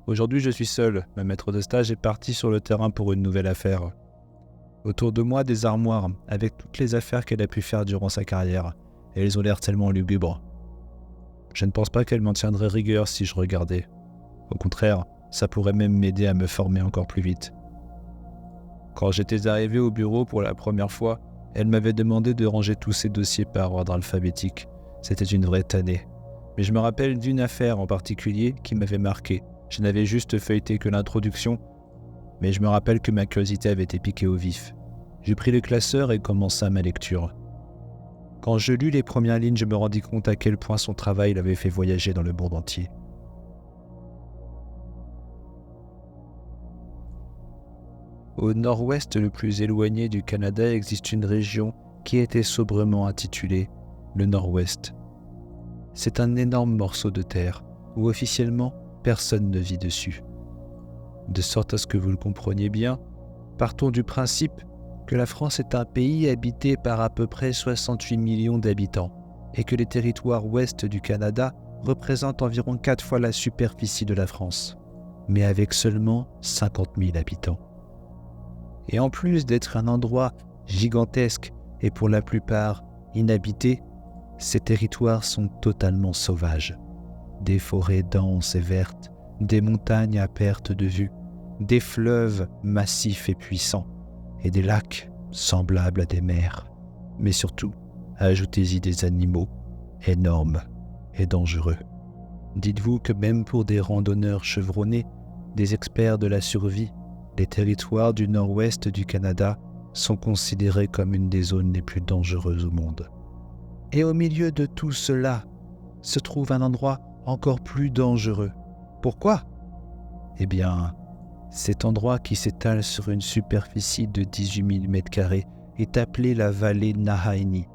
Aujourd'hui, je suis seul. Ma maître de stage est partie sur le terrain pour une nouvelle affaire. Autour de moi, des armoires, avec toutes les affaires qu'elle a pu faire durant sa carrière. Et elles ont l'air tellement lugubres. Je ne pense pas qu'elle m'en tiendrait rigueur si je regardais. Au contraire, ça pourrait même m'aider à me former encore plus vite. Quand j'étais arrivé au bureau pour la première fois, elle m'avait demandé de ranger tous ses dossiers par ordre alphabétique. C'était une vraie tannée. Mais je me rappelle d'une affaire en particulier qui m'avait marqué. Je n'avais juste feuilleté que l'introduction, mais je me rappelle que ma curiosité avait été piquée au vif. J'ai pris le classeur et commença ma lecture. Quand je lus les premières lignes, je me rendis compte à quel point son travail l'avait fait voyager dans le monde entier. Au nord-ouest le plus éloigné du Canada existe une région qui a été sobrement intitulée le Nord-Ouest. C'est un énorme morceau de terre où officiellement personne ne vit dessus. De sorte à ce que vous le compreniez bien, partons du principe que la France est un pays habité par à peu près 68 millions d'habitants et que les territoires ouest du Canada représentent environ 4 fois la superficie de la France, mais avec seulement 50 000 habitants. Et en plus d'être un endroit gigantesque et pour la plupart inhabité, ces territoires sont totalement sauvages. Des forêts denses et vertes, des montagnes à perte de vue, des fleuves massifs et puissants, et des lacs semblables à des mers. Mais surtout, ajoutez-y des animaux énormes et dangereux. Dites-vous que même pour des randonneurs chevronnés, des experts de la survie, les territoires du nord-ouest du Canada sont considérés comme une des zones les plus dangereuses au monde. Et au milieu de tout cela se trouve un endroit encore plus dangereux. Pourquoi ? Eh bien, cet endroit qui s'étale sur une superficie de 18 000 m² est appelé la vallée Nahanni.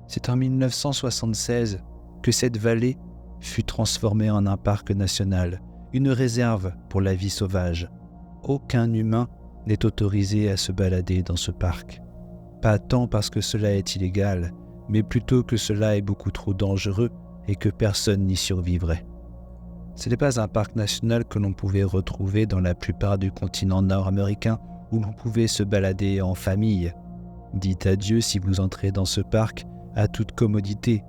C'est en 1976 que cette vallée fut transformée en un parc national, une réserve pour la vie sauvage. Aucun humain n'est autorisé à se balader dans ce parc. Pas tant parce que cela est illégal, mais plutôt que cela est beaucoup trop dangereux et que personne n'y survivrait. Ce n'est pas un parc national que l'on pouvait retrouver dans la plupart du continent nord-américain où l'on pouvait se balader en famille. Dites adieu si vous entrez dans ce parc à toute commodité.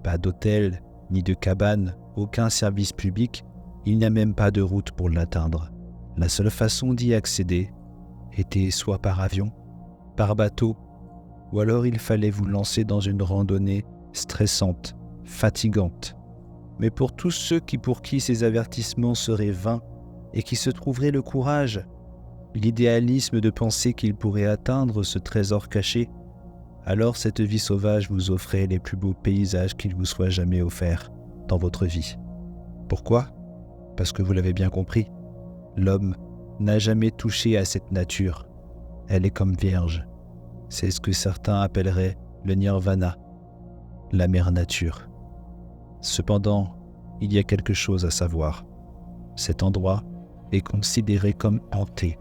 Pas d'hôtel, ni de cabane, aucun service public, il n'y a même pas de route pour l'atteindre. La seule façon d'y accéder était soit par avion, par bateau, ou alors il fallait vous lancer dans une randonnée stressante, fatigante. Mais pour tous ceux pour qui ces avertissements seraient vains et qui se trouveraient le courage, l'idéalisme de penser qu'ils pourraient atteindre ce trésor caché, alors cette vie sauvage vous offrait les plus beaux paysages qu'il vous soit jamais offerts dans votre vie. Pourquoi ? Parce que vous l'avez bien compris, l'homme n'a jamais touché à cette nature. Elle est comme vierge. C'est ce que certains appelleraient le nirvana, la mère nature. Cependant, il y a quelque chose à savoir. Cet endroit est considéré comme hanté.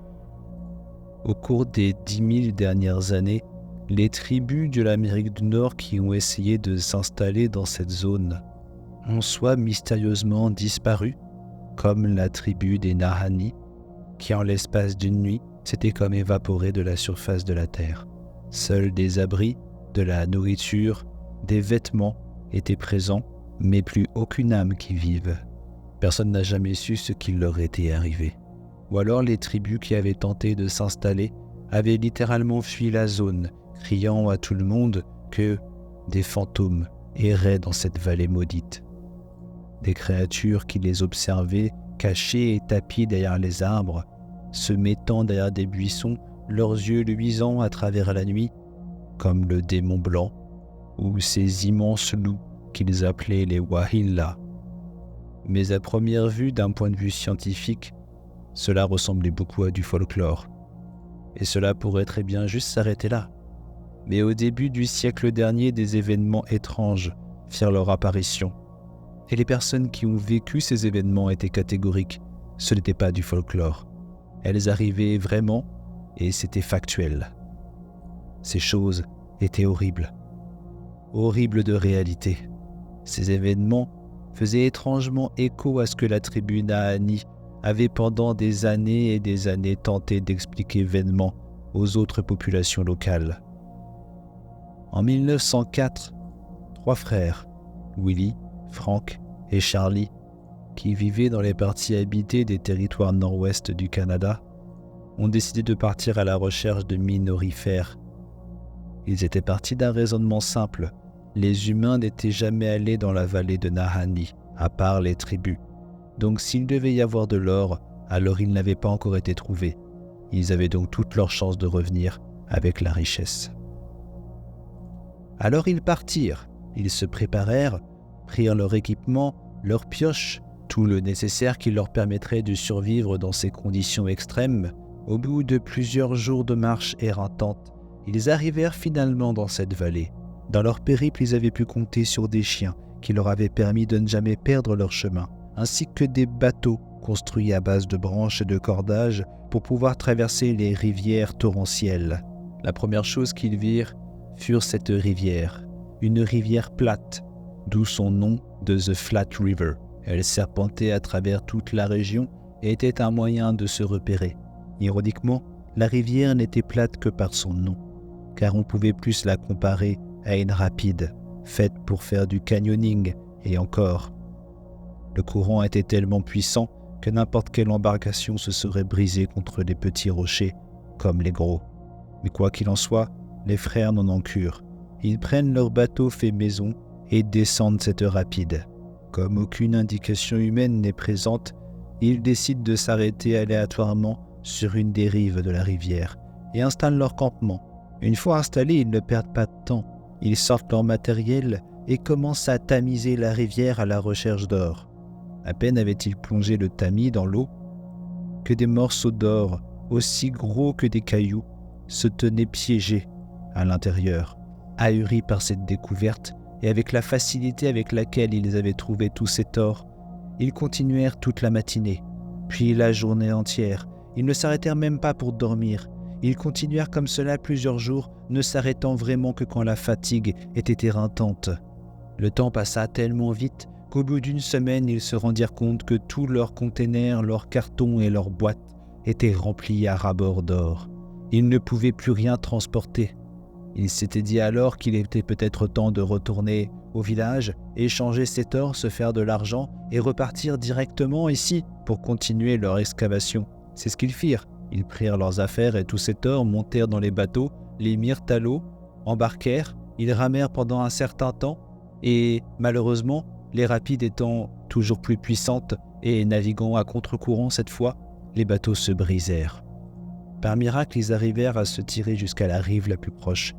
Au cours des 10 000 dernières années, les tribus de l'Amérique du Nord qui ont essayé de s'installer dans cette zone ont soit mystérieusement disparu, comme la tribu des Nahanni, qui en l'espace d'une nuit s'était comme évaporée de la surface de la terre. Seuls des abris, de la nourriture, des vêtements étaient présents, mais plus aucune âme qui vive. Personne n'a jamais su ce qui leur était arrivé. Ou alors les tribus qui avaient tenté de s'installer avaient littéralement fui la zone, criant à tout le monde que des fantômes erraient dans cette vallée maudite. Des créatures qui les observaient, cachées et tapies derrière les arbres, se mettant derrière des buissons, leurs yeux luisants à travers la nuit, comme le démon blanc, ou ces immenses loups qu'ils appelaient les Wahilla. Mais à première vue, d'un point de vue scientifique, cela ressemblait beaucoup à du folklore. Et cela pourrait très bien juste s'arrêter là. Mais au début du siècle dernier, des événements étranges firent leur apparition. Et les personnes qui ont vécu ces événements étaient catégoriques. Ce n'était pas du folklore. Elles arrivaient vraiment et c'était factuel. Ces choses étaient horribles. Horribles de réalité. Ces événements faisaient étrangement écho à ce que la tribu Nahanni avait pendant des années et des années tenté d'expliquer vainement aux autres populations locales. En 1904, 3 frères, Willie, Frank et Charlie, qui vivaient dans les parties habitées des territoires nord-ouest du Canada, ont décidé de partir à la recherche de mines aurifères. Ils étaient partis d'un raisonnement simple. Les humains n'étaient jamais allés dans la vallée de Nahanni, à part les tribus. Donc s'il devait y avoir de l'or, alors il n'avait pas encore été trouvé. Ils avaient donc toutes leurs chances de revenir avec la richesse. Alors ils partirent. Ils se préparèrent, prirent leur équipement, leurs pioches, tout le nécessaire qui leur permettrait de survivre dans ces conditions extrêmes. Au bout de plusieurs jours de marche éreintante, ils arrivèrent finalement dans cette vallée. Dans leur périple, ils avaient pu compter sur des chiens qui leur avaient permis de ne jamais perdre leur chemin, ainsi que des bateaux construits à base de branches et de cordages pour pouvoir traverser les rivières torrentielles. La première chose qu'ils virent fut cette rivière, une rivière plate, d'où son nom de The Flat River. Elle serpentait à travers toute la région et était un moyen de se repérer. Ironiquement, la rivière n'était plate que par son nom, car on pouvait plus la comparer à une rapide, faite pour faire du canyoning, et encore. Le courant était tellement puissant que n'importe quelle embarcation se serait brisée contre les petits rochers, comme les gros. Mais quoi qu'il en soit, les frères n'en encurent. Ils prennent leur bateau fait maison et descendent cette rapide. Comme aucune indication humaine n'est présente, ils décident de s'arrêter aléatoirement sur une des rives de la rivière et installent leur campement. Une fois installés, ils ne perdent pas de temps. Ils sortent leur matériel et commencent à tamiser la rivière à la recherche d'or. À peine avaient-ils plongé le tamis dans l'eau que des morceaux d'or, aussi gros que des cailloux, se tenaient piégés à l'intérieur. Ahuris par cette découverte et avec la facilité avec laquelle ils avaient trouvé tout cet or, ils continuèrent toute la matinée, puis la journée entière. Ils ne s'arrêtèrent même pas pour dormir. Ils continuèrent comme cela plusieurs jours, ne s'arrêtant vraiment que quand la fatigue était éreintante. Le temps passa tellement vite qu'au bout d'une semaine, ils se rendirent compte que tous leurs containers, leurs cartons et leurs boîtes étaient remplis à ras-bord d'or. Ils ne pouvaient plus rien transporter. Ils s'étaient dit alors qu'il était peut-être temps de retourner au village, échanger cet or, se faire de l'argent et repartir directement ici pour continuer leur excavation. C'est ce qu'ils firent. Ils prirent leurs affaires et tout cet or, montèrent dans les bateaux, les mirent à l'eau, embarquèrent, ils ramèrent pendant un certain temps et malheureusement, les rapides étant toujours plus puissantes et naviguant à contre-courant cette fois, les bateaux se brisèrent. Par miracle, ils arrivèrent à se tirer jusqu'à la rive la plus proche.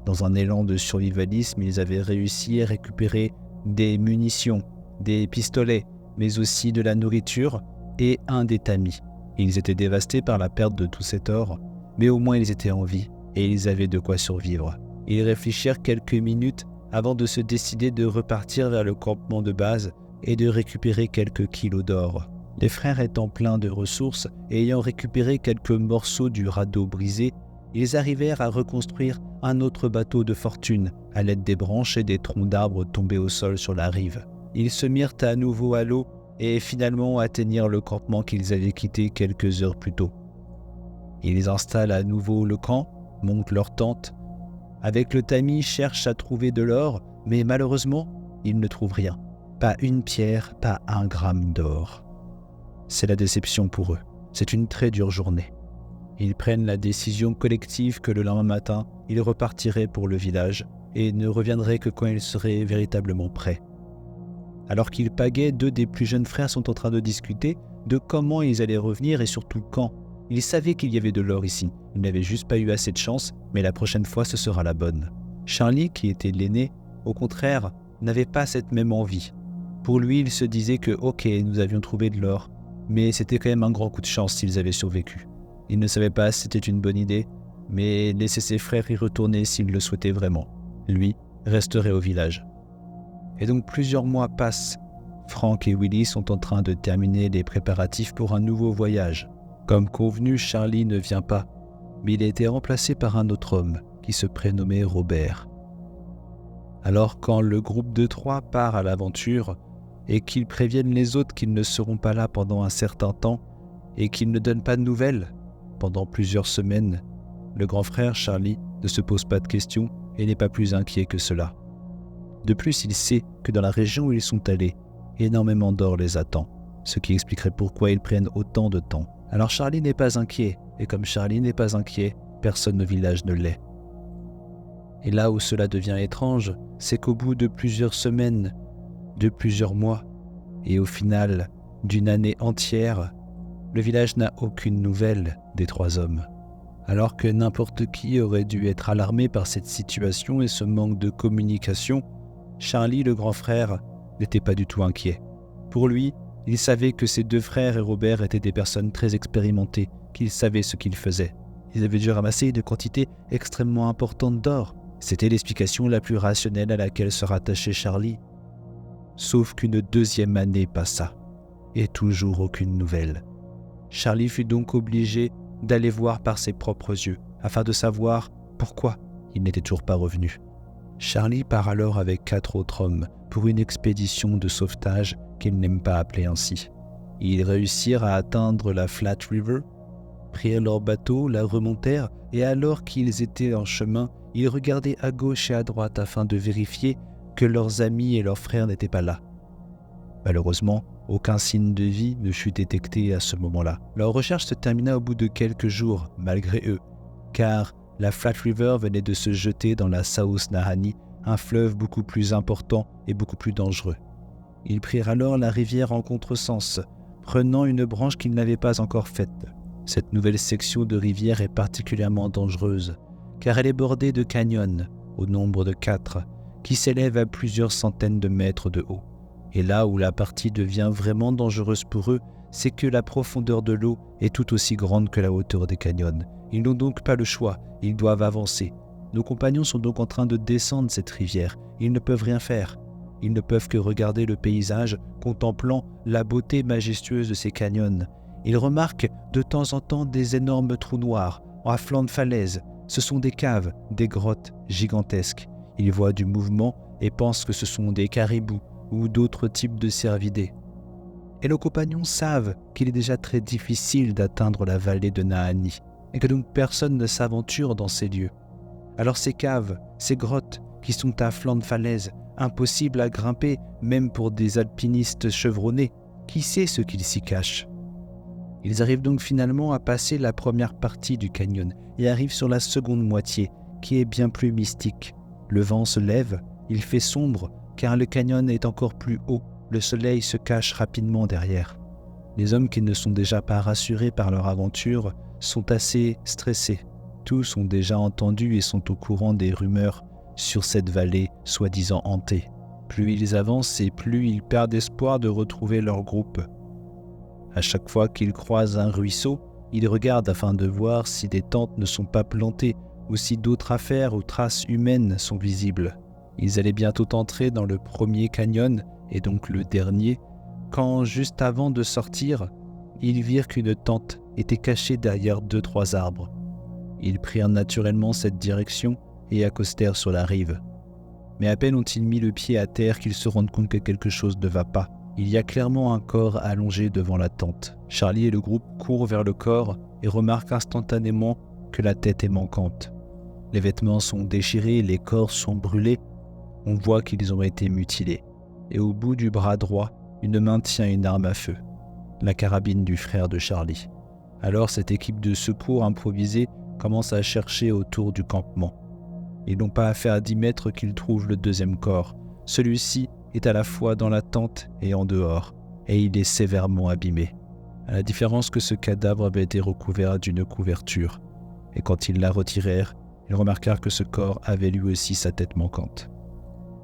Dans un élan de survivalisme, ils avaient réussi à récupérer des munitions, des pistolets, mais aussi de la nourriture et un des tamis. Ils étaient dévastés par la perte de tout cet or, mais au moins ils étaient en vie et ils avaient de quoi survivre. Ils réfléchirent quelques minutes avant de se décider de repartir vers le campement de base et de récupérer quelques kilos d'or. Les frères étant pleins de ressources et ayant récupéré quelques morceaux du radeau brisé, ils arrivèrent à reconstruire un autre bateau de fortune à l'aide des branches et des troncs d'arbres tombés au sol sur la rive. Ils se mirent à nouveau à l'eau et finalement atteignirent le campement qu'ils avaient quitté quelques heures plus tôt. Ils installent à nouveau le camp, montent leur tente. Avec le tamis, cherchent à trouver de l'or, mais malheureusement, ils ne trouvent rien. Pas une pierre, pas un gramme d'or. C'est la déception pour eux. C'est une très dure journée. Ils prennent la décision collective que le lendemain matin, ils repartiraient pour le village et ne reviendraient que quand ils seraient véritablement prêts. Alors qu'ils pagaient, 2 des plus jeunes frères sont en train de discuter de comment ils allaient revenir et surtout quand. Ils savaient qu'il y avait de l'or ici. Ils n'avaient juste pas eu assez de chance, mais la prochaine fois, ce sera la bonne. Charlie, qui était l'aîné, au contraire, n'avait pas cette même envie. Pour lui, il se disait que, ok, nous avions trouvé de l'or, mais c'était quand même un grand coup de chance s'ils avaient survécu. Il ne savait pas si c'était une bonne idée, mais laisser ses frères y retourner s'ils le souhaitaient vraiment. Lui resterait au village. Et donc plusieurs mois passent. Frank et Willie sont en train de terminer les préparatifs pour un nouveau voyage. Comme convenu, Charlie ne vient pas, mais il a été remplacé par un autre homme qui se prénommait Robert. Alors quand le groupe de 3 part à l'aventure, et qu'ils préviennent les autres qu'ils ne seront pas là pendant un certain temps et qu'ils ne donnent pas de nouvelles pendant plusieurs semaines, le grand frère Charlie ne se pose pas de questions et n'est pas plus inquiet que cela. De plus, il sait que dans la région où ils sont allés, énormément d'or les attend, ce qui expliquerait pourquoi ils prennent autant de temps. Alors Charlie n'est pas inquiet, et comme Charlie n'est pas inquiet, personne au village ne l'est. Et là où cela devient étrange, c'est qu'au bout de plusieurs semaines, de plusieurs mois, et au final d'une année entière, le village n'a aucune nouvelle des 3 hommes. Alors que n'importe qui aurait dû être alarmé par cette situation et ce manque de communication, Charlie, le grand frère, n'était pas du tout inquiet. Pour lui, il savait que ses 2 frères et Robert étaient des personnes très expérimentées, qu'ils savaient ce qu'ils faisaient. Ils avaient dû ramasser une quantité extrêmement importante d'or. C'était l'explication la plus rationnelle à laquelle se rattachait Charlie. Sauf qu'une 2e année passa, et toujours aucune nouvelle. Charlie fut donc obligé d'aller voir par ses propres yeux, afin de savoir pourquoi il n'était toujours pas revenu. Charlie part alors avec 4 autres hommes pour une expédition de sauvetage qu'il n'aime pas appeler ainsi. Ils réussirent à atteindre la Flat River, prirent leur bateau, la remontèrent, et alors qu'ils étaient en chemin, ils regardaient à gauche et à droite afin de vérifier que leurs amis et leurs frères n'étaient pas là. Malheureusement, aucun signe de vie ne fut détecté à ce moment-là. Leur recherche se termina au bout de quelques jours, malgré eux, car la Flat River venait de se jeter dans la South Nahanni, un fleuve beaucoup plus important et beaucoup plus dangereux. Ils prirent alors la rivière en contresens, prenant une branche qu'ils n'avaient pas encore faite. Cette nouvelle section de rivière est particulièrement dangereuse, car elle est bordée de canyons, au nombre de 4, qui s'élèvent à plusieurs centaines de mètres de haut. Et là où la partie devient vraiment dangereuse pour eux, c'est que la profondeur de l'eau est tout aussi grande que la hauteur des canyons. Ils n'ont donc pas le choix, ils doivent avancer. Nos compagnons sont donc en train de descendre cette rivière. Ils ne peuvent rien faire. Ils ne peuvent que regarder le paysage, contemplant la beauté majestueuse de ces canyons. Ils remarquent de temps en temps des énormes trous noirs, à flanc de falaise. Ce sont des caves, des grottes gigantesques. Ils voient du mouvement et pensent que ce sont des caribous ou d'autres types de cervidés. Et nos compagnons savent qu'il est déjà très difficile d'atteindre la vallée de Nahanni, et que donc personne ne s'aventure dans ces lieux. Alors ces caves, ces grottes, qui sont à flanc de falaise, impossibles à grimper même pour des alpinistes chevronnés, qui sait ce qu'ils s'y cachent? Ils arrivent donc finalement à passer la première partie du canyon et arrivent sur la seconde moitié, qui est bien plus mystique. Le vent se lève, il fait sombre, car le canyon est encore plus haut, le soleil se cache rapidement derrière. Les hommes qui ne sont déjà pas rassurés par leur aventure sont assez stressés. Tous ont déjà entendu et sont au courant des rumeurs sur cette vallée soi-disant hantée. Plus ils avancent et plus ils perdent espoir de retrouver leur groupe. À chaque fois qu'ils croisent un ruisseau, ils regardent afin de voir si des tentes ne sont pas plantées ou si d'autres affaires ou traces humaines sont visibles. Ils allaient bientôt entrer dans le premier canyon, et donc le dernier, quand, juste avant de sortir, ils virent qu'une tente était cachée derrière 2-3 arbres. Ils prirent naturellement cette direction et accostèrent sur la rive. Mais à peine ont-ils mis le pied à terre qu'ils se rendent compte que quelque chose ne va pas. Il y a clairement un corps allongé devant la tente. Charlie et le groupe courent vers le corps et remarquent instantanément que la tête est manquante. Les vêtements sont déchirés, les corps sont brûlés. On voit qu'ils ont été mutilés. Et au bout du bras droit, une main tient une arme à feu, la carabine du frère de Charlie. Alors cette équipe de secours improvisée commence à chercher autour du campement. Ils n'ont pas à faire 10 mètres qu'ils trouvent le deuxième corps. Celui-ci est à la fois dans la tente et en dehors, et il est sévèrement abîmé. À la différence que ce cadavre avait été recouvert d'une couverture, et quand ils la retirèrent, ils remarquèrent que ce corps avait lui aussi sa tête manquante.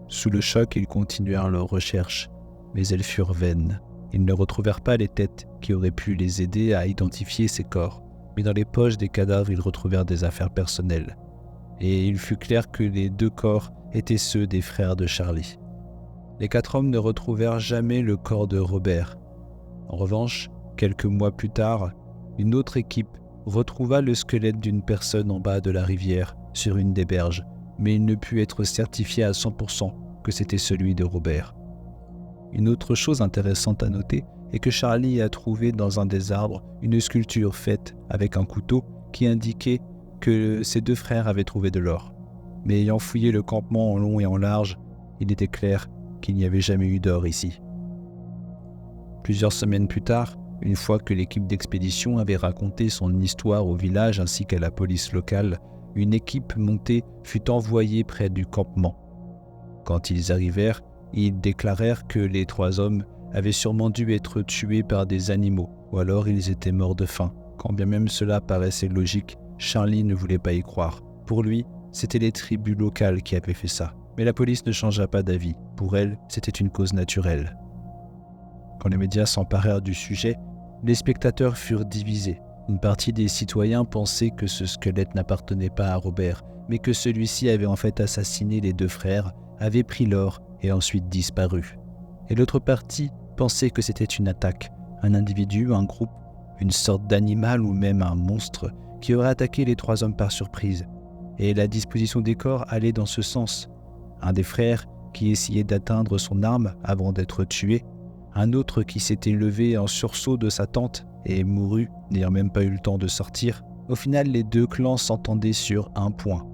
Sous le choc, ils continuèrent leurs recherches, mais elles furent vaines. Ils ne retrouvèrent pas les têtes qui auraient pu les aider à identifier ces corps, mais dans les poches des cadavres, ils retrouvèrent des affaires personnelles. Et il fut clair que les 2 corps étaient ceux des frères de Charlie. Les 4 hommes ne retrouvèrent jamais le corps de Robert. En revanche, quelques mois plus tard, une autre équipe retrouva le squelette d'une personne en bas de la rivière, sur une des berges, mais il ne put être certifié à 100% que c'était celui de Robert. Une autre chose intéressante à noter est que Charlie a trouvé dans un des arbres une sculpture faite avec un couteau qui indiquait que ses deux frères avaient trouvé de l'or. Mais ayant fouillé le campement en long et en large, il était clair qu'il n'y avait jamais eu d'or ici. Plusieurs semaines plus tard, une fois que l'équipe d'expédition avait raconté son histoire au village ainsi qu'à la police locale, une équipe montée fut envoyée près du campement. Quand ils arrivèrent, ils déclarèrent que les 3 hommes avaient sûrement dû être tués par des animaux, ou alors ils étaient morts de faim. Quand bien même cela paraissait logique, Charlie ne voulait pas y croire. Pour lui, c'était les tribus locales qui avaient fait ça. Mais la police ne changea pas d'avis. Pour elle, c'était une cause naturelle. Quand les médias s'emparèrent du sujet, les spectateurs furent divisés. Une partie des citoyens pensait que ce squelette n'appartenait pas à Robert, mais que celui-ci avait en fait assassiné les 2 frères, avait pris l'or et ensuite disparu. Et l'autre partie pensait que c'était une attaque, un individu, un groupe, une sorte d'animal ou même un monstre qui aurait attaqué les 3 hommes par surprise. Et la disposition des corps allait dans ce sens. Un des frères qui essayait d'atteindre son arme avant d'être tué, un autre qui s'était levé en sursaut de sa tente et mourut, n'ayant même pas eu le temps de sortir. Au final, les 2 clans s'entendaient sur un point.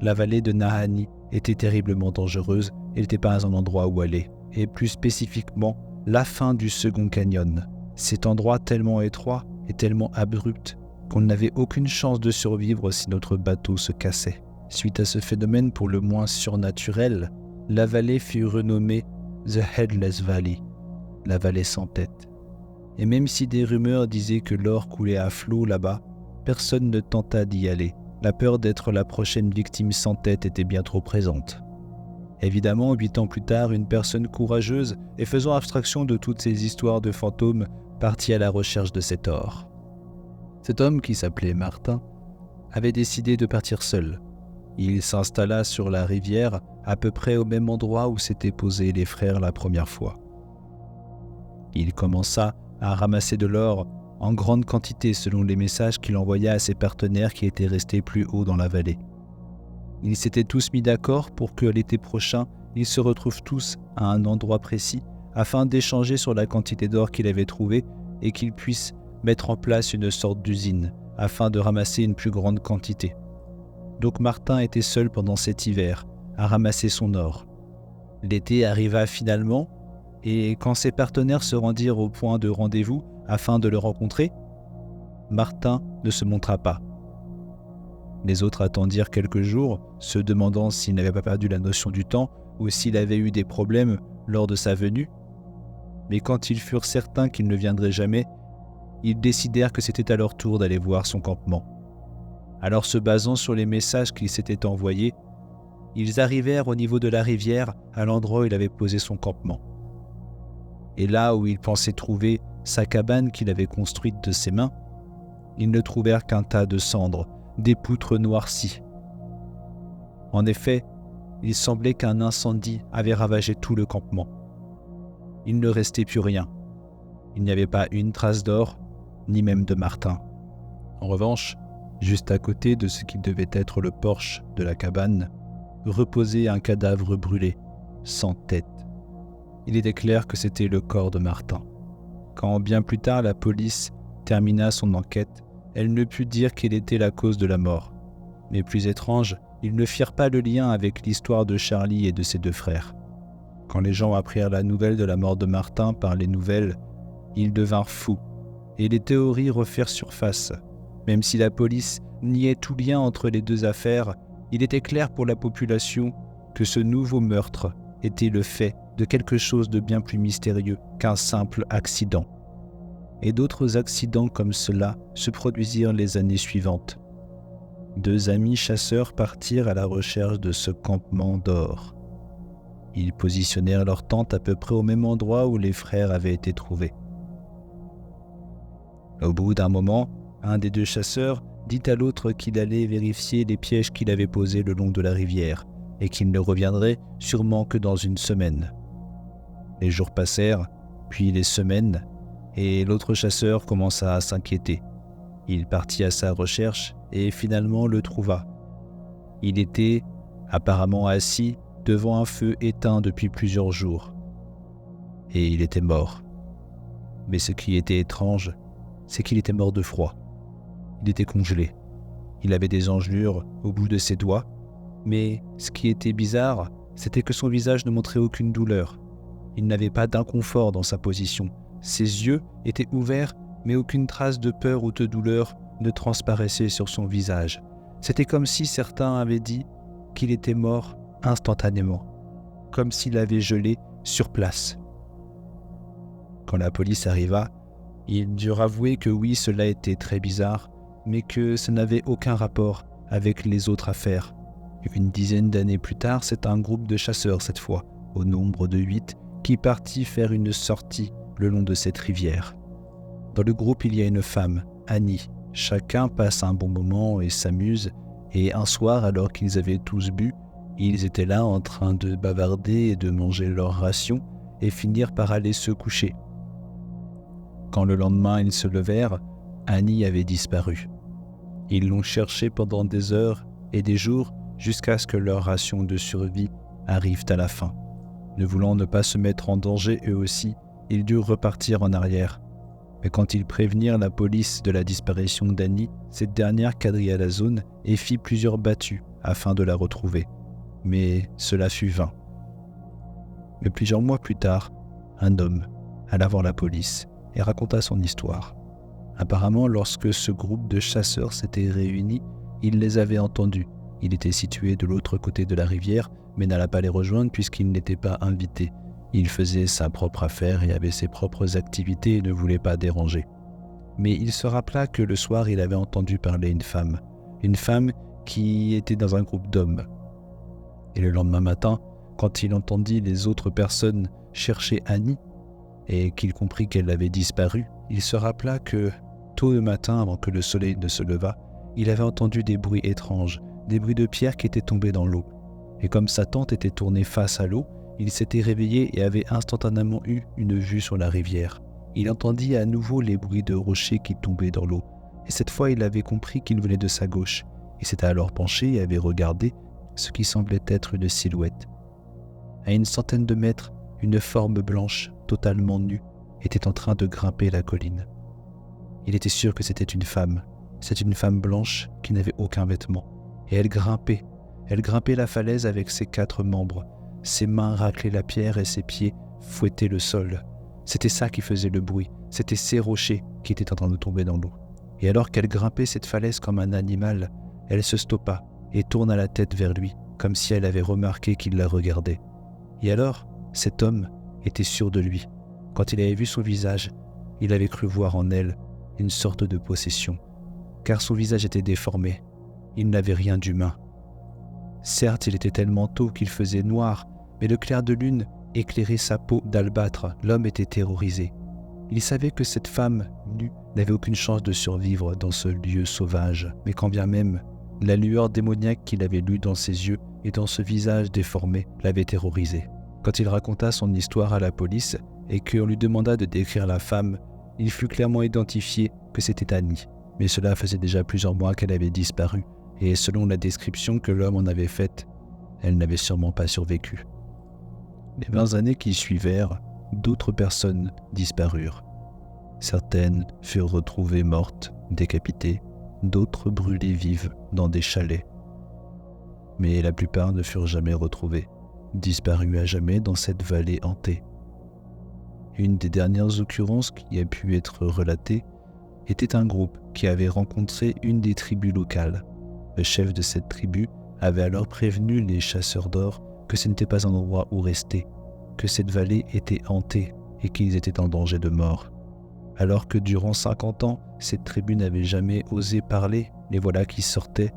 La vallée de Nahanni était terriblement dangereuse et n'était pas un endroit où aller, et plus spécifiquement, la fin du second canyon. Cet endroit tellement étroit et tellement abrupt qu'on n'avait aucune chance de survivre si notre bateau se cassait. Suite à ce phénomène pour le moins surnaturel, la vallée fut renommée The Headless Valley, la vallée sans tête. Et même si des rumeurs disaient que l'or coulait à flot là-bas, personne ne tenta d'y aller. La peur d'être la prochaine victime sans tête était bien trop présente. Évidemment, 8 ans plus tard, une personne courageuse et faisant abstraction de toutes ces histoires de fantômes partit à la recherche de cet or. Cet homme, qui s'appelait Martin, avait décidé de partir seul. Il s'installa sur la rivière, à peu près au même endroit où s'étaient posés les frères la première fois. Il commença à ramasser de l'or en grande quantité selon les messages qu'il envoya à ses partenaires qui étaient restés plus haut dans la vallée. Ils s'étaient tous mis d'accord pour que l'été prochain, ils se retrouvent tous à un endroit précis afin d'échanger sur la quantité d'or qu'il avait trouvée et qu'ils puissent mettre en place une sorte d'usine afin de ramasser une plus grande quantité. Donc Martin était seul pendant cet hiver à ramasser son or. L'été arriva finalement et quand ses partenaires se rendirent au point de rendez-vous afin de le rencontrer, Martin ne se montra pas. Les autres attendirent quelques jours, se demandant s'il n'avait pas perdu la notion du temps ou s'il avait eu des problèmes lors de sa venue. Mais quand ils furent certains qu'il ne viendrait jamais, ils décidèrent que c'était à leur tour d'aller voir son campement. Alors, se basant sur les messages qu'ils s'étaient envoyés, ils arrivèrent au niveau de la rivière, à l'endroit où il avait posé son campement. Et là où ils pensaient trouver sa cabane qu'il avait construite de ses mains, ils ne trouvèrent qu'un tas de cendres, des poutres noircies. En effet, il semblait qu'un incendie avait ravagé tout le campement. Il ne restait plus rien. Il n'y avait pas une trace d'or, ni même de Martin. En revanche, juste à côté de ce qui devait être le porche de la cabane, reposait un cadavre brûlé, sans tête. Il était clair que c'était le corps de Martin. Quand bien plus tard la police termina son enquête, elle ne put dire quelle était la cause de la mort. Mais plus étrange, ils ne firent pas le lien avec l'histoire de Charlie et de ses 2 frères. Quand les gens apprirent la nouvelle de la mort de Martin par les nouvelles, ils devinrent fous, et les théories refirent surface. Même si la police niait tout lien entre les 2 affaires, il était clair pour la population que ce nouveau meurtre était le fait de quelque chose de bien plus mystérieux qu'un simple accident. Et d'autres accidents comme cela se produisirent les années suivantes. 2 amis chasseurs partirent à la recherche de ce campement d'or. Ils positionnèrent leur tente à peu près au même endroit où les frères avaient été trouvés. Au bout d'un moment, un des 2 chasseurs dit à l'autre qu'il allait vérifier les pièges qu'il avait posés le long de la rivière et qu'il ne reviendrait sûrement que dans une semaine. Les jours passèrent, puis les semaines, et l'autre chasseur commença à s'inquiéter. Il partit à sa recherche et finalement le trouva. Il était apparemment assis devant un feu éteint depuis plusieurs jours. et il était mort. Mais ce qui était étrange, c'est qu'il était mort de froid. Il était congelé. Il avait des engelures au bout de ses doigts, mais ce qui était bizarre, c'était que son visage ne montrait aucune douleur. Il n'avait pas d'inconfort dans sa position. Ses yeux étaient ouverts, mais aucune trace de peur ou de douleur ne transparaissait sur son visage. C'était comme si certains avaient dit qu'il était mort instantanément, comme s'il avait gelé sur place. Quand la police arriva, ils durent avouer que oui, cela était très bizarre, mais que ça n'avait aucun rapport avec les autres affaires. Une dizaine d'années plus tard, c'est un groupe de chasseurs cette fois, au nombre de 8, qui partit faire une sortie le long de cette rivière. Dans le groupe, il y a une femme, Annie. Chacun passe un bon moment et s'amuse, et un soir, alors qu'ils avaient tous bu, ils étaient là en train de bavarder et de manger leur ration et finirent par aller se coucher. Quand le lendemain ils se levèrent, Annie avait disparu. Ils l'ont cherchée pendant des heures et des jours jusqu'à ce que leur ration de survie arrive à la fin. Ne voulant ne pas se mettre en danger eux aussi, ils durent repartir en arrière. Mais quand ils prévenirent la police de la disparition d'Annie, cette dernière quadrilla la zone et fit plusieurs battues afin de la retrouver. Mais cela fut vain. Mais plusieurs mois plus tard, un homme alla voir la police et raconta son histoire. Apparemment, lorsque ce groupe de chasseurs s'était réuni, il les avait entendus. Il était situé de l'autre côté de la rivière, mais n'alla pas les rejoindre puisqu'il n'était pas invité. Il faisait sa propre affaire et avait ses propres activités et ne voulait pas déranger. Mais il se rappela que le soir, il avait entendu parler une femme qui était dans un groupe d'hommes. Et le lendemain matin, quand il entendit les autres personnes chercher Annie et qu'il comprit qu'elle avait disparu, il se rappela que, tôt le matin, avant que le soleil ne se levât, il avait entendu des bruits étranges, des bruits de pierres qui étaient tombées dans l'eau. Et comme sa tente était tournée face à l'eau, il s'était réveillé et avait instantanément eu une vue sur la rivière. Il entendit à nouveau les bruits de rochers qui tombaient dans l'eau. Et cette fois, il avait compris qu'il venait de sa gauche. Il s'était alors penché et avait regardé ce qui semblait être une silhouette. À une centaine de mètres, une forme blanche, totalement nue, était en train de grimper la colline. Il était sûr que c'était une femme. C'est une femme blanche qui n'avait aucun vêtement. Et elle grimpait la falaise avec ses 4 membres. Ses mains raclaient la pierre et ses pieds fouettaient le sol. C'était ça qui faisait le bruit. C'était ces rochers qui étaient en train de tomber dans l'eau. Et alors qu'elle grimpait cette falaise comme un animal, elle se stoppa et tourna la tête vers lui, comme si elle avait remarqué qu'il la regardait. Et alors, cet homme était sûr de lui. Quand il avait vu son visage, il avait cru voir en elle une sorte de possession, car son visage était déformé. Il n'avait rien d'humain. Certes, il était tellement tôt qu'il faisait noir, mais le clair de lune éclairait sa peau d'albâtre. L'homme était terrorisé. Il savait que cette femme nue n'avait aucune chance de survivre dans ce lieu sauvage, mais quand bien même, la lueur démoniaque qu'il avait lue dans ses yeux et dans ce visage déformé l'avait terrorisé. Quand il raconta son histoire à la police et qu'on lui demanda de décrire la femme, il fut clairement identifié que c'était Annie. Mais cela faisait déjà plusieurs mois qu'elle avait disparu, et selon la description que l'homme en avait faite, elle n'avait sûrement pas survécu. Les 20 années qui suivirent, d'autres personnes disparurent. Certaines furent retrouvées mortes, décapitées, d'autres brûlées vives dans des chalets. Mais la plupart ne furent jamais retrouvées, disparues à jamais dans cette vallée hantée. Une des dernières occurrences qui a pu être relatée était un groupe qui avait rencontré une des tribus locales. Le chef de cette tribu avait alors prévenu les chasseurs d'or que ce n'était pas un endroit où rester, que cette vallée était hantée et qu'ils étaient en danger de mort. Alors que durant 50 ans, cette tribu n'avait jamais osé parler, les voilà qui sortaient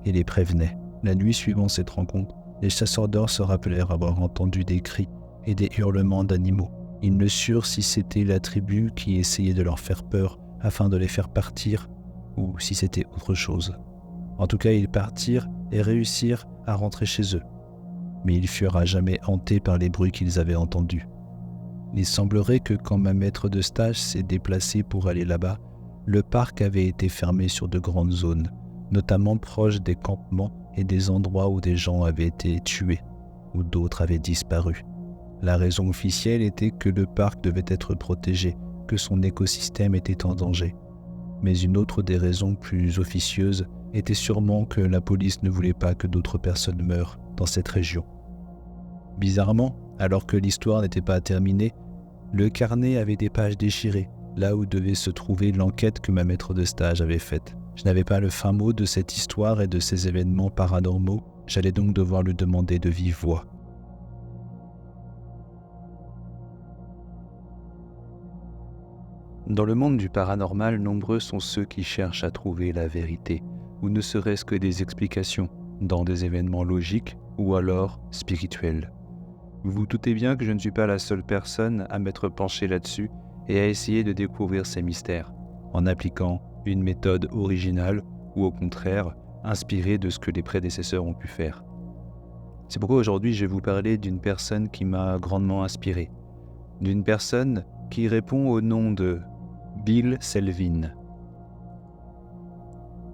et les prévenaient. La nuit suivant cette rencontre, les chasseurs d'or se rappelèrent avoir entendu des cris et des hurlements d'animaux. Ils ne surent si c'était la tribu qui essayait de leur faire peur afin de les faire partir ou si c'était autre chose. En tout cas, ils partirent et réussirent à rentrer chez eux. Mais ils furent à jamais hantés par les bruits qu'ils avaient entendus. Il semblerait que quand ma maître de stage s'est déplacée pour aller là-bas, le parc avait été fermé sur de grandes zones, notamment proches des campements et des endroits où des gens avaient été tués, ou d'autres avaient disparu. La raison officielle était que le parc devait être protégé, que son écosystème était en danger. Mais une autre des raisons plus officieuses était sûrement que la police ne voulait pas que d'autres personnes meurent dans cette région. Bizarrement, alors que l'histoire n'était pas terminée, le carnet avait des pages déchirées, là où devait se trouver l'enquête que ma maître de stage avait faite. Je n'avais pas le fin mot de cette histoire et de ces événements paranormaux, j'allais donc devoir lui demander de vive voix. Dans le monde du paranormal, nombreux sont ceux qui cherchent à trouver la vérité, ou ne serait-ce que des explications, dans des événements logiques ou alors spirituels. Vous vous doutez bien que je ne suis pas la seule personne à m'être penché là-dessus et à essayer de découvrir ces mystères, en appliquant une méthode originale ou au contraire, inspirée de ce que les prédécesseurs ont pu faire. C'est pourquoi aujourd'hui je vais vous parler d'une personne qui m'a grandement inspiré, d'une personne qui répond au nom de Bill Selvin.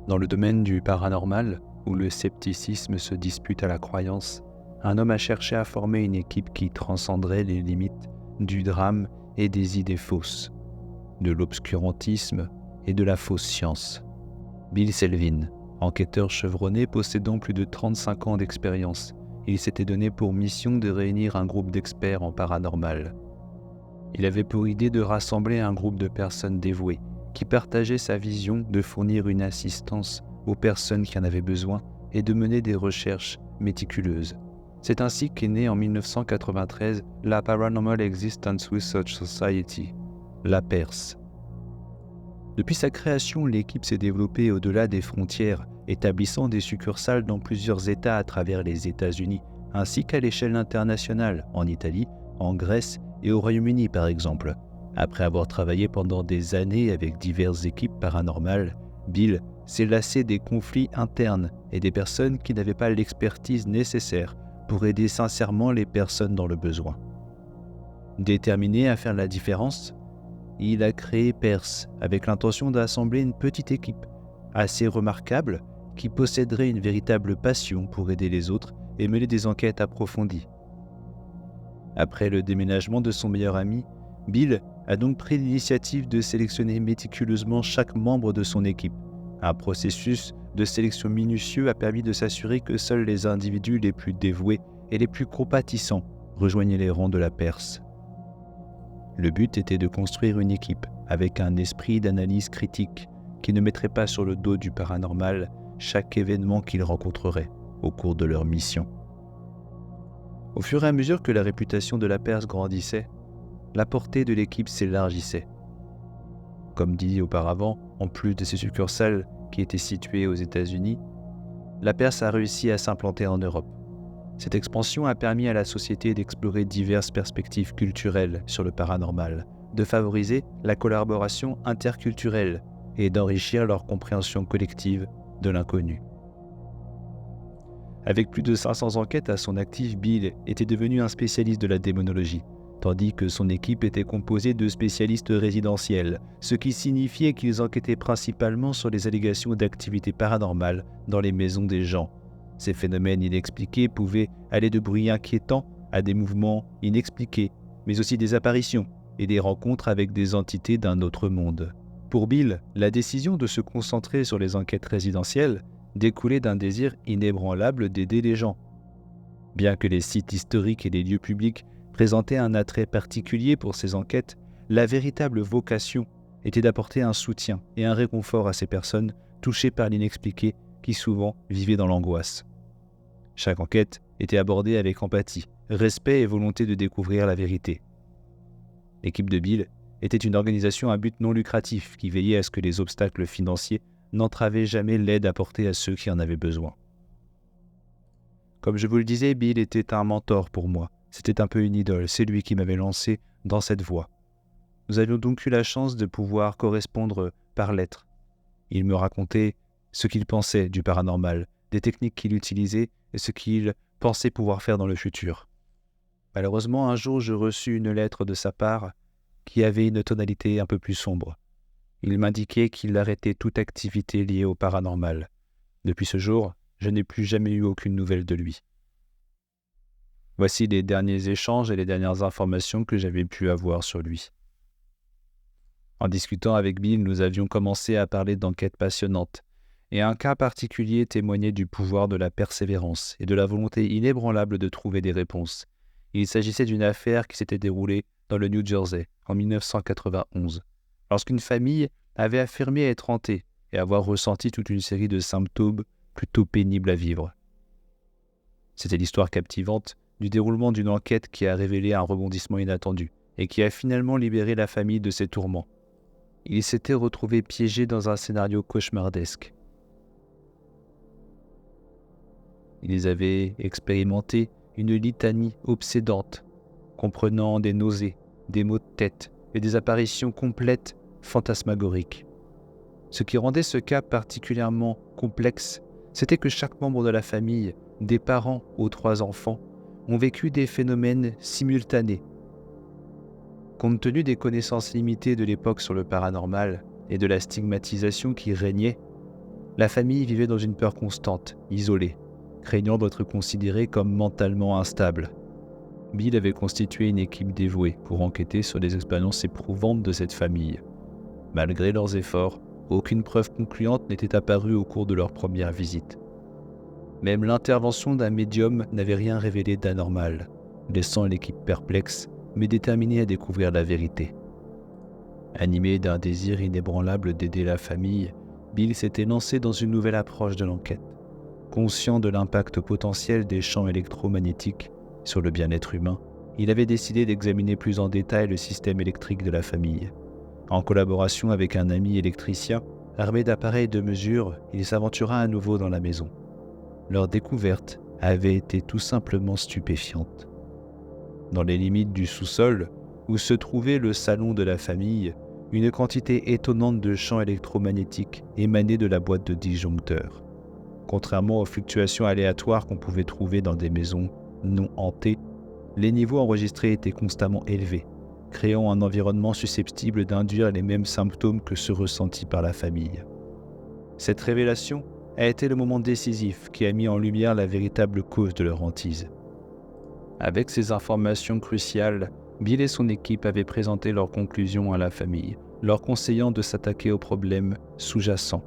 Dans le domaine du paranormal, où le scepticisme se dispute à la croyance, un homme a cherché à former une équipe qui transcenderait les limites du drame et des idées fausses, de l'obscurantisme et de la fausse science. Bill Selvin, enquêteur chevronné possédant plus de 35 ans d'expérience, il s'était donné pour mission de réunir un groupe d'experts en paranormal. Il avait pour idée de rassembler un groupe de personnes dévouées qui partageaient sa vision de fournir une assistance aux personnes qui en avaient besoin et de mener des recherches méticuleuses. C'est ainsi qu'est née en 1993 la Paranormal Existence Research Society, la PERS. Depuis sa création, l'équipe s'est développée au-delà des frontières, établissant des succursales dans plusieurs États à travers les États-Unis, ainsi qu'à l'échelle internationale, en Italie, en Grèce et au Royaume-Uni par exemple. Après avoir travaillé pendant des années avec diverses équipes paranormales, Bill s'est lassé des conflits internes et des personnes qui n'avaient pas l'expertise nécessaire pour aider sincèrement les personnes dans le besoin. Déterminé à faire la différence, il a créé PERS avec l'intention d'assembler une petite équipe assez remarquable qui posséderait une véritable passion pour aider les autres et mener des enquêtes approfondies. Après le déménagement de son meilleur ami, Bill a donc pris l'initiative de sélectionner méticuleusement chaque membre de son équipe. Un processus de sélection minutieux a permis de s'assurer que seuls les individus les plus dévoués et les plus compatissants rejoignaient les rangs de la PERS. Le but était de construire une équipe avec un esprit d'analyse critique qui ne mettrait pas sur le dos du paranormal chaque événement qu'ils rencontreraient au cours de leur mission. Au fur et à mesure que la réputation de la PERS grandissait, la portée de l'équipe s'élargissait. Comme dit auparavant, en plus de ses succursales qui étaient situées aux États-Unis, la PERS a réussi à s'implanter en Europe. Cette expansion a permis à la société d'explorer diverses perspectives culturelles sur le paranormal, de favoriser la collaboration interculturelle et d'enrichir leur compréhension collective de l'inconnu. Avec plus de 500 enquêtes à son actif, Bill était devenu un spécialiste de la démonologie, tandis que son équipe était composée de spécialistes résidentiels, ce qui signifiait qu'ils enquêtaient principalement sur les allégations d'activité paranormale dans les maisons des gens. Ces phénomènes inexpliqués pouvaient aller de bruits inquiétants à des mouvements inexpliqués, mais aussi des apparitions et des rencontres avec des entités d'un autre monde. Pour Bill, la décision de se concentrer sur les enquêtes résidentielles découlait d'un désir inébranlable d'aider les gens. Bien que les sites historiques et les lieux publics présentaient un attrait particulier pour ces enquêtes, la véritable vocation était d'apporter un soutien et un réconfort à ces personnes touchées par l'inexpliqué qui souvent vivaient dans l'angoisse. Chaque enquête était abordée avec empathie, respect et volonté de découvrir la vérité. L'équipe de Bill était une organisation à but non lucratif qui veillait à ce que les obstacles financiers n'entravaient jamais l'aide apportée à ceux qui en avaient besoin. Comme je vous le disais, Bill était un mentor pour moi. C'était un peu une idole, c'est lui qui m'avait lancé dans cette voie. Nous avions donc eu la chance de pouvoir correspondre par lettres. Il me racontait ce qu'il pensait du paranormal, des techniques qu'il utilisait et ce qu'il pensait pouvoir faire dans le futur. Malheureusement, un jour, je reçus une lettre de sa part qui avait une tonalité un peu plus sombre. Il m'indiquait qu'il arrêtait toute activité liée au paranormal. Depuis ce jour, je n'ai plus jamais eu aucune nouvelle de lui. Voici les derniers échanges et les dernières informations que j'avais pu avoir sur lui. En discutant avec Bill, nous avions commencé à parler d'enquêtes passionnantes, et un cas particulier témoignait du pouvoir de la persévérance et de la volonté inébranlable de trouver des réponses. Il s'agissait d'une affaire qui s'était déroulée dans le New Jersey en 1991, lorsqu'une famille avait affirmé être hantée et avoir ressenti toute une série de symptômes plutôt pénibles à vivre. C'était l'histoire captivante du déroulement d'une enquête qui a révélé un rebondissement inattendu et qui a finalement libéré la famille de ses tourments. Ils s'étaient retrouvés piégés dans un scénario cauchemardesque. Ils avaient expérimenté une litanie obsédante, comprenant des nausées, des maux de tête et des apparitions complètes fantasmagoriques. Ce qui rendait ce cas particulièrement complexe, c'était que chaque membre de la famille, des parents aux 3 enfants, ont vécu des phénomènes simultanés. Compte tenu des connaissances limitées de l'époque sur le paranormal et de la stigmatisation qui régnait, la famille vivait dans une peur constante, isolée, craignant d'être considérée comme mentalement instable. Bill avait constitué une équipe dévouée pour enquêter sur les expériences éprouvantes de cette famille. Malgré leurs efforts, aucune preuve concluante n'était apparue au cours de leur première visite. Même l'intervention d'un médium n'avait rien révélé d'anormal, laissant l'équipe perplexe, mais déterminée à découvrir la vérité. Animé d'un désir inébranlable d'aider la famille, Bill s'était lancé dans une nouvelle approche de l'enquête, conscient de l'impact potentiel des champs électromagnétiques sur le bien-être humain. Il avait décidé d'examiner plus en détail le système électrique de la famille. En collaboration avec un ami électricien, armé d'appareils de mesure, il s'aventura à nouveau dans la maison. Leur découverte avait été tout simplement stupéfiante. Dans les limites du sous-sol, où se trouvait le salon de la famille, une quantité étonnante de champs électromagnétiques émanait de la boîte de disjoncteurs. Contrairement aux fluctuations aléatoires qu'on pouvait trouver dans des maisons non hantées, les niveaux enregistrés étaient constamment élevés, créant un environnement susceptible d'induire les mêmes symptômes que ceux ressentis par la famille. Cette révélation a été le moment décisif qui a mis en lumière la véritable cause de leur hantise. Avec ces informations cruciales, Bill et son équipe avaient présenté leurs conclusions à la famille, leur conseillant de s'attaquer au problème sous-jacent.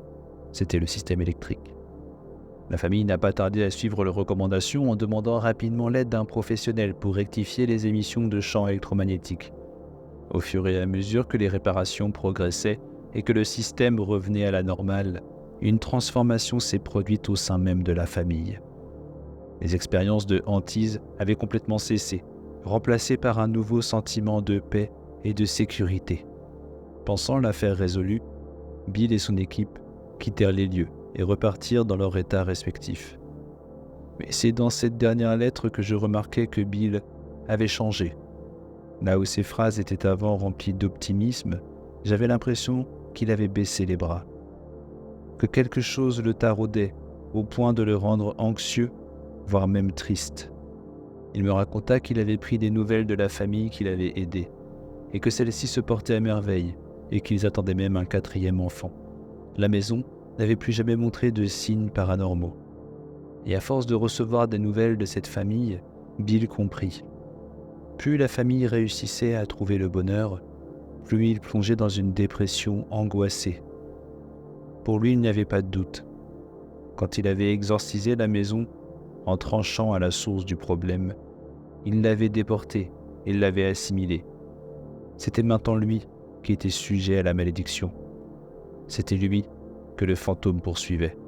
C'était le système électrique. La famille n'a pas tardé à suivre leurs recommandations en demandant rapidement l'aide d'un professionnel pour rectifier les émissions de champs électromagnétiques. Au fur et à mesure que les réparations progressaient et que le système revenait à la normale, une transformation s'est produite au sein même de la famille. Les expériences de hantise avaient complètement cessé, remplacées par un nouveau sentiment de paix et de sécurité. Pensant l'affaire résolue, Bill et son équipe quittèrent les lieux et repartirent dans leur état respectif. Mais c'est dans cette dernière lettre que je remarquai que Bill avait changé. Là où ses phrases étaient avant remplies d'optimisme, j'avais l'impression qu'il avait baissé les bras, que quelque chose le taraudait au point de le rendre anxieux, voire même triste. Il me raconta qu'il avait pris des nouvelles de la famille qu'il avait aidée, et que celle-ci se portait à merveille, et qu'ils attendaient même un 4e enfant. La maison n'avait plus jamais montré de signes paranormaux. Et à force de recevoir des nouvelles de cette famille, Bill comprit. Plus la famille réussissait à trouver le bonheur, plus il plongeait dans une dépression angoissée. Pour lui, il n'y avait pas de doute. Quand il avait exorcisé la maison, en tranchant à la source du problème, il l'avait déporté et l'avait assimilé. C'était maintenant lui qui était sujet à la malédiction. C'était lui que le fantôme poursuivait.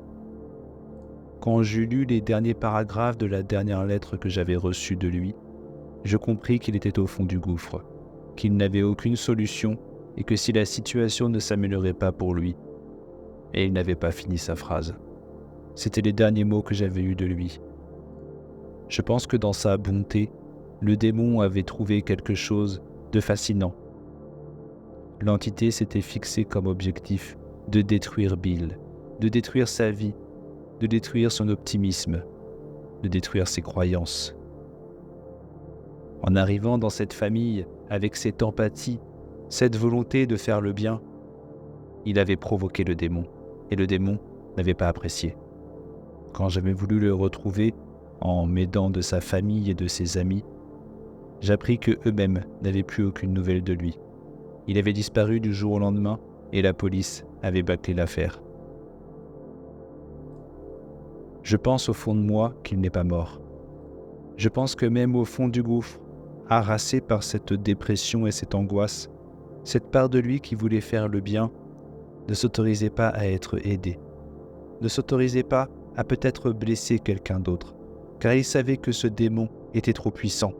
Quand j'eus lu les derniers paragraphes de la dernière lettre que j'avais reçue de lui, je compris qu'il était au fond du gouffre, qu'il n'avait aucune solution et que si la situation ne s'améliorait pas pour lui, et il n'avait pas fini sa phrase. C'étaient les derniers mots que j'avais eus de lui. Je pense que dans sa bonté, le démon avait trouvé quelque chose de fascinant. L'entité s'était fixée comme objectif de détruire Bill, de détruire sa vie, de détruire son optimisme, de détruire ses croyances. En arrivant dans cette famille, avec cette empathie, cette volonté de faire le bien, il avait provoqué le démon, et le démon n'avait pas apprécié. Quand j'avais voulu le retrouver, en m'aidant de sa famille et de ses amis, j'appris que eux-mêmes n'avaient plus aucune nouvelle de lui. Il avait disparu du jour au lendemain et la police avait bâclé l'affaire. Je pense au fond de moi qu'il n'est pas mort. Je pense que même au fond du gouffre, harassé par cette dépression et cette angoisse, cette part de lui qui voulait faire le bien ne s'autorisait pas à être aidé, ne s'autorisait pas à peut-être blesser quelqu'un d'autre, car il savait que ce démon était trop puissant,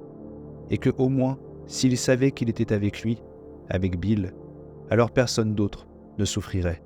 et que au moins, s'il savait qu'il était avec lui, avec Bill, alors personne d'autre ne souffrirait.